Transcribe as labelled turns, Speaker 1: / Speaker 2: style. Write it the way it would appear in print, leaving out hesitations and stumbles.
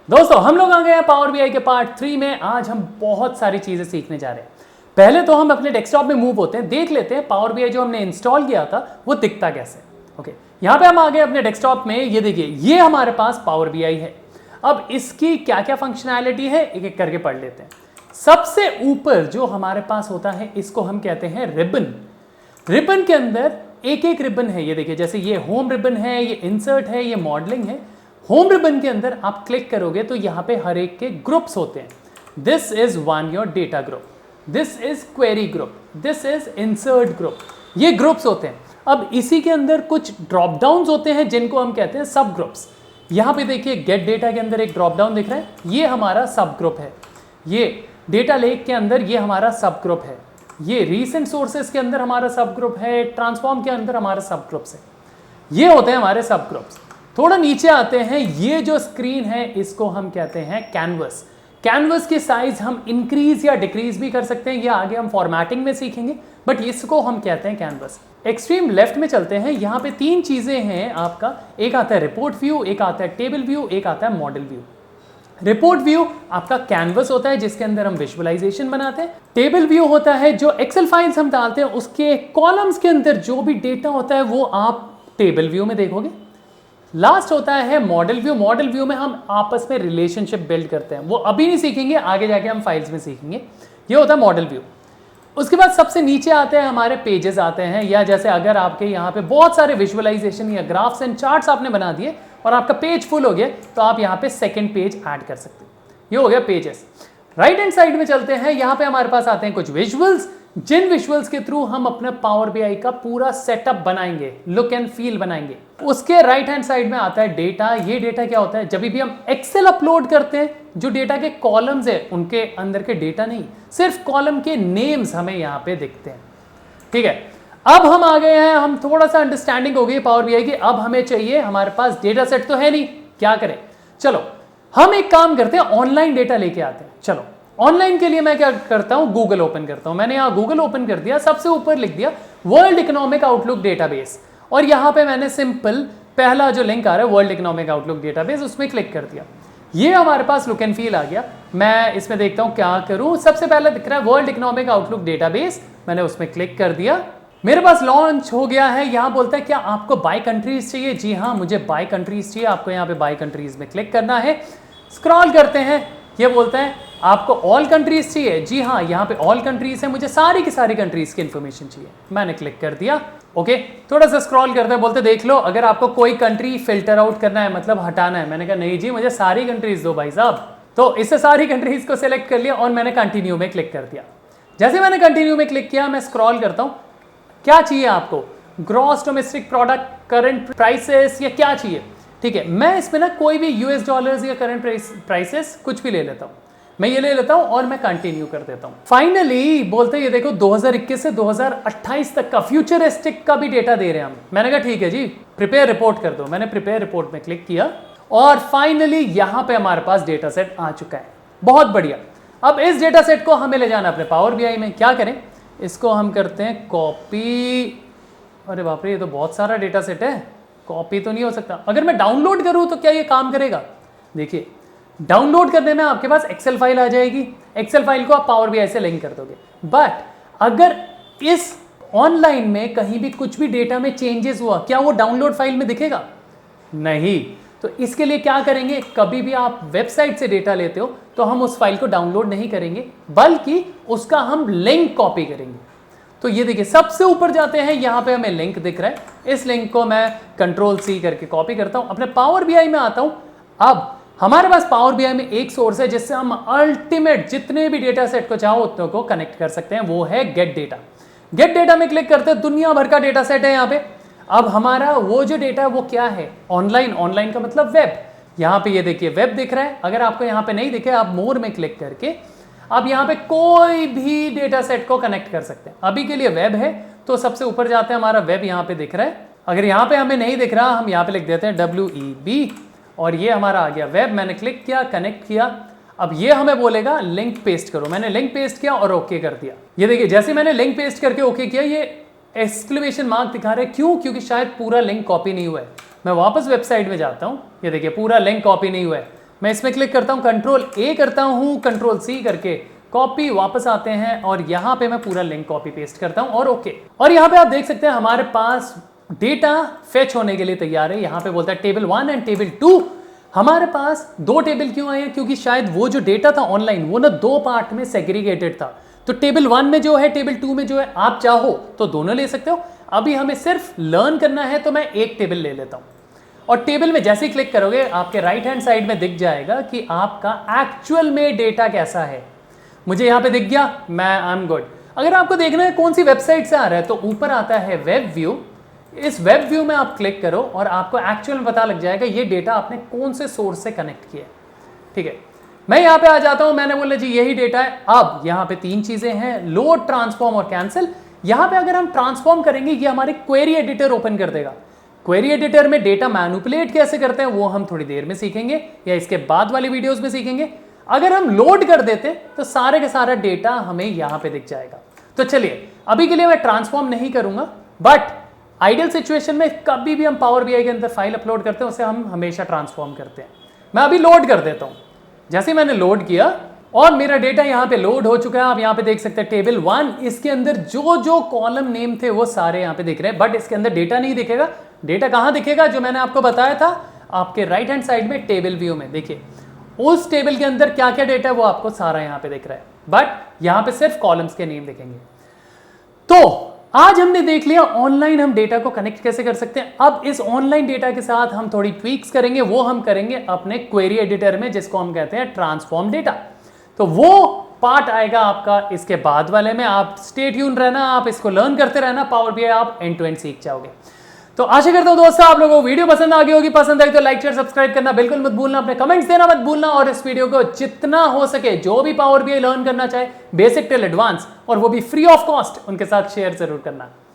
Speaker 1: दोस्तों हम लोग आ गए हैं पावर बीआई के पार्ट 3 में। आज हम बहुत सारी चीजें सीखने जा रहे हैं। पहले तो हम अपने डेस्कटॉप में मूव होते हैं, देख लेते हैं पावर बीआई जो हमने इंस्टॉल किया था वो दिखता कैसे। ओके, यहाँ पे हम आ गए अपने डेस्कटॉप में। ये देखिए, ये हमारे पास पावर बीआई है। अब इसकी क्या क्या फंक्शनैलिटी है एक एक करके पढ़ लेते हैं। सबसे ऊपर जो हमारे पास होता है इसको हम कहते हैं रिबन। रिबन के अंदर एक एक रिबन है। ये देखिए, जैसे ये होम रिबन है, ये इंसर्ट है, ये मॉडलिंग है। होम रिबन के अंदर आप क्लिक करोगे तो यहाँ पे हर एक के ग्रुप्स होते हैं। This is one your data group, this is query group, this is insert group. ये ग्रुप्स होते हैं। अब इसी के अंदर कुछ ड्रॉप डाउन्स होते हैं जिनको हम कहते हैं सब ग्रुप्स। यहाँ पे देखिए, गेट डेटा के अंदर एक ड्रॉप डाउन दिख रहा है, ये हमारा सब ग्रुप है। ये डेटा लेक के अंदर ये हमारा सब ग्रुप है। ये रीसेंट सोर्सेस के अंदर हमारा सब ग्रुप है। ट्रांसफॉर्म के अंदर हमारा सब ग्रुप्स है। ये होते हैं हमारे सब ग्रुप्स। थोड़ा नीचे आते हैं, ये जो स्क्रीन है इसको हम कहते हैं कैनवस। कैनवस की साइज हम इंक्रीज या डिक्रीज भी कर सकते हैं, ये आगे हम फॉर्मेटिंग में सीखेंगे, बट इसको हम कहते हैं कैनवस। एक्सट्रीम लेफ्ट में चलते हैं। यहाँ पे तीन चीजें हैं आपका, एक आता है रिपोर्ट व्यू, एक आता है टेबल व्यू, एक आता है मॉडल व्यू। रिपोर्ट व्यू आपका कैनवस होता है जिसके अंदर हम विजुअलाइजेशन बनाते हैं। टेबल व्यू होता है जो एक्सेल फाइल्स हम डालते हैं, उसके कॉलम्स के अंदर जो भी डेटा होता है वो आप टेबल व्यू में देखोगे। लास्ट होता है मॉडल व्यू। मॉडल व्यू में हम आपस में रिलेशनशिप बिल्ड करते हैं, वो अभी नहीं सीखेंगे, आगे जाके हम फाइल्स में सीखेंगे। ये होता है मॉडल व्यू। उसके बाद सबसे नीचे आते हैं हमारे पेजेस आते हैं, या जैसे अगर आपके यहाँ पे बहुत सारे विजुअलाइजेशन या ग्राफ्स एंड चार्ट्स आपने बना दिए और आपका पेज फुल हो गया तो आप यहाँ पे सेकंड पेज ऐड कर सकते हो। ये हो गया पेजेस। राइट हैंड साइड में चलते हैं। यहाँ पे हमारे पास आते हैं कुछ विजुअल्स, जिन विजुअल्स के थ्रू हम अपने पावर बीआई का पूरा सेटअप बनाएंगे, लुक एंड फील बनाएंगे। उसके राइट हैंड साइड में आता है डेटा। ये डेटा क्या होता है, जब भी हम एक्सेल अपलोड करते हैं, जो डेटा के कॉलम्स है उनके अंदर के डेटा नहीं, सिर्फ कॉलम के नेम्स हमें यहाँ पे दिखते हैं। ठीक है, अब हम आ गए हैं, हम थोड़ा सा अंडरस्टैंडिंग हो गई पावर बीआई की। अब हमें चाहिए, हमारे पास डेटा सेट तो है नहीं, क्या करें। चलो हम एक काम करते हैं, ऑनलाइन डेटा लेके आते हैं। चलो ऑनलाइन के लिए मैं क्या करता हूं, गूगल ओपन करता हूं। मैंने यहां गूगल ओपन कर दिया, सबसे ऊपर लिख दिया वर्ल्ड इकोनॉमिक आउटलुक डेटाबेस, और यहां पे मैंने सिंपल पहला जो लिंक आ रहा है वर्ल्ड इकोनॉमिक आउटलुक डेटाबेस, उसमें क्लिक कर दिया। ये हमारे पास लुक एंड फील आ गया। मैं इसमें देखता हूं क्या करूं। सबसे पहले दिख रहा है वर्ल्ड इकोनॉमिक आउटलुक डेटाबेस, मैंने उसमें क्लिक कर दिया। मेरे पास लॉन्च हो गया है। यहां बोलता है क्या आपको बाय कंट्रीज चाहिए। जी हाँ, मुझे बाय कंट्रीज चाहिए। आपको यहाँ पे बाय कंट्रीज में क्लिक करना है। स्क्रॉल करते हैं, ये बोलता है आपको ऑल कंट्रीज चाहिए। जी हाँ, यहाँ पे ऑल कंट्रीज है, मुझे सारी की सारी कंट्रीज की इंफॉर्मेशन चाहिए। मैंने क्लिक कर दिया। ओके, थोड़ा सा स्क्रॉल करते हैं, बोलते देख लो अगर आपको कोई कंट्री फिल्टर आउट करना है, मतलब हटाना है। मैंने कहा नहीं जी, मुझे सारी कंट्रीज दो भाई साहब। तो इससे सारी कंट्रीज को सिलेक्ट कर लिया और मैंने कंटिन्यू में क्लिक कर दिया। जैसे मैंने कंटिन्यू में क्लिक किया, मैं स्क्रॉल करता हूँ, क्या चाहिए आपको, gross domestic product, current prices, या क्या चाहिए। ठीक है, मैं इसमें ना कोई भी यूएस डॉलर्स या करंट प्राइसेस कुछ भी ले लेता हूँ। मैं ये ले लेता हूं और मैं कंटिन्यू कर देता हूं। फाइनली बोलते हैं ये देखो 2021 से 2028 तक का फ्यूचरिस्टिक का भी डेटा दे रहे हैं हम। मैंने कहा ठीक है जी, प्रिपेयर रिपोर्ट कर दो। मैंने प्रिपेयर रिपोर्ट में क्लिक किया और फाइनली यहां पे हमारे पास डेटा सेट आ चुका है। बहुत बढ़िया। अब इस डेटा सेट को हमें ले जाना अपने पावर बीआई में। क्या करें, इसको हम करते हैं कॉपी। अरे बाप रे, ये तो बहुत सारा डेटा सेट है, कॉपी तो नहीं हो सकता। अगर मैं डाउनलोड करूं तो क्या ये काम करेगा। देखिए, डाउनलोड करने में आपके पास एक्सेल फाइल आ जाएगी। एक्सेल फाइल को आप पावर बीआई से लिंक कर दोगे। बट अगर इस ऑनलाइन में कहीं भी कुछ भी डेटा में चेंजेस हुआ, क्या वो डाउनलोड फाइल में दिखेगा, नहीं। तो इसके लिए क्या करेंगे, कभी भी आप वेबसाइट से डेटा लेते हो तो हम उस फाइल को डाउनलोड नहीं करेंगे, बल्कि उसका हम लिंक कॉपी करेंगे। तो ये देखिए, सबसे ऊपर जाते हैं, यहां पे हमें लिंक दिख रहा है। इस लिंक को मैं Ctrl+C करके कॉपी करता हूं, अपने पावर बीआई में आता हूं। अब हमारे पास पावर बीआई में एक सोर्स है जिससे हम अल्टीमेट जितने भी डेटा सेट को चाहो उतनों को कनेक्ट कर सकते हैं, वो है गेट डेटा। गेट डेटा में क्लिक करते हैं, दुनिया भर का डेटा सेट है यहाँ पे। अब हमारा वो जो डेटा है वो क्या है, ऑनलाइन। ऑनलाइन का मतलब वेब। यहाँ पे ये देखिए वेब दिख रहा है। अगर आपको यहाँ पे नहीं दिखे, आप मोर में क्लिक करके आप यहाँ पे कोई भी डेटा सेट को कनेक्ट कर सकते हैं। अभी के लिए वेब है, तो सबसे ऊपर जाते हैं, हमारा वेब यहाँ पे दिख रहा है। अगर यहाँ पे हमें नहीं दिख रहा, हम यहाँ पे लिख देते हैं WEB और ये हमारा आ गया वेब। मैंने क्लिक किया, कनेक्ट किया। अब ये हमें बोलेगा लिंक पेस्ट करो। मैंने लिंक पेस्ट किया और ओके कर दिया। ये देखिए, जैसे मैंने लिंक पेस्ट करके ओके किया, ये एक्सक्लेमेशन मार्क दिखा रहा है। क्यों, क्योंकि शायद पूरा लिंक कॉपी नहीं हुआ है। मैं वापस वेबसाइट में जाता हूँ, ये देखिए पूरा लिंक कॉपी नहीं हुआ है। मैं इसमें क्लिक करता हूँ, कंट्रोल ए करता हूँ, कंट्रोल सी करके कॉपी, वापस आते हैं और यहाँ पे मैं पूरा लिंक कॉपी पेस्ट करता हूँ और ओके। और यहाँ पे आप देख सकते हैं हमारे पास डेटा फेच होने के लिए तैयार है। यहाँ पे बोलता है टेबल 1 एंड टेबल 2। हमारे पास दो टेबल क्यों आए हैं? क्योंकि शायद वो जो डेटा था ऑनलाइन वो ना दो पार्ट में सेग्रीगेटेड था। तो टेबल 1 में जो है, टेबल 2 में जो है, आप चाहो तो दोनों ले सकते हो। अभी हमें सिर्फ लर्न करना है तो मैं एक टेबल ले लेता हूं और टेबल में जैसे ही क्लिक करोगे आपके राइट हैंड साइड में दिख जाएगा कि आपका एक्चुअल में डेटा कैसा है। मुझे यहां पे दिख गया, मैं आई एम गुड। अगर आपको देखना है कौन सी वेबसाइट से आ रहा है तो ऊपर आता है वेब व्यू। इस वेब व्यू में आप क्लिक करो और आपको एक्चुअल में पता लग जाएगा ये डेटा आपने कौन से सोर्स से कनेक्ट किया है। ठीक है, मैं यहां पे आ जाता हूं, मैंने बोला जी यही डेटा है। अब यहां पे तीन चीजें हैं, लोड, ट्रांसफॉर्म और कैंसिल। यहां पे अगर हम ट्रांसफॉर्म करेंगे ये हमारे क्वेरी एडिटर ओपन कर देगा। क्वेरी एडिटर में डेटा मैनिपुलेट कैसे करते हैं वो हम थोड़ी देर में सीखेंगे या इसके बाद वाली वीडियोस में सीखेंगे। अगर हम लोड कर देते तो सारे का सारा डेटा हमें यहां पे दिख जाएगा। तो चलिए अभी के लिए मैं ट्रांसफॉर्म नहीं करूंगा, बट आइडियल सिचुएशन में कभी भी हम पावर बीआई के अंदर फाइल अपलोड करते हैं उसे हम हमेशा ट्रांसफॉर्म करते हैं। मैं अभी लोड कर देता हूं। जैसे मैंने लोड किया और मेरा डेटा यहां पे लोड हो चुका है। आप यहां पे देख सकते हैं टेबल 1, इसके अंदर जो जो कॉलम नेम थे वो सारे यहां पे दिख रहे हैं, बट इसके अंदर डेटा नहीं दिखेगा। डेटा कहां दिखेगा? जो मैंने आपको बताया था आपके राइट हैंड साइड में टेबल व्यू में। देखिए उस टेबल के अंदर क्या क्या डेटा है वो आपको सारा यहां पे दिख रहा है, बट यहां पे सिर्फ कॉलम्स के नेम दिखेंगे। तो आज हमने देख लिया ऑनलाइन हम डेटा को कनेक्ट कैसे कर सकते हैं। अब इस ऑनलाइन डेटा के साथ हम थोड़ी ट्वीक्स करेंगे, वो हम करेंगे अपने क्वेरी एडिटर में, जिसको हम कहते हैं ट्रांसफॉर्म डेटा। तो वो पार्ट आएगा आपका इसके बाद वाले में। आप स्टे ट्यून रहना, आप इसको लर्न करते रहना, पावर बीआई आप एंड टू एंड सीख जाओगे। तो आशा करता हूं दोस्तों आप लोगों को वीडियो पसंद आ गई होगी। पसंद आई तो लाइक शेयर सब्सक्राइब करना बिल्कुल मत भूलना, अपने कमेंट्स देना मत भूलना और इस वीडियो को जितना हो सके जो भी पावर बीआई लर्न करना चाहे बेसिक टिल एडवांस और वो भी फ्री ऑफ कॉस्ट, उनके साथ शेयर जरूर करना।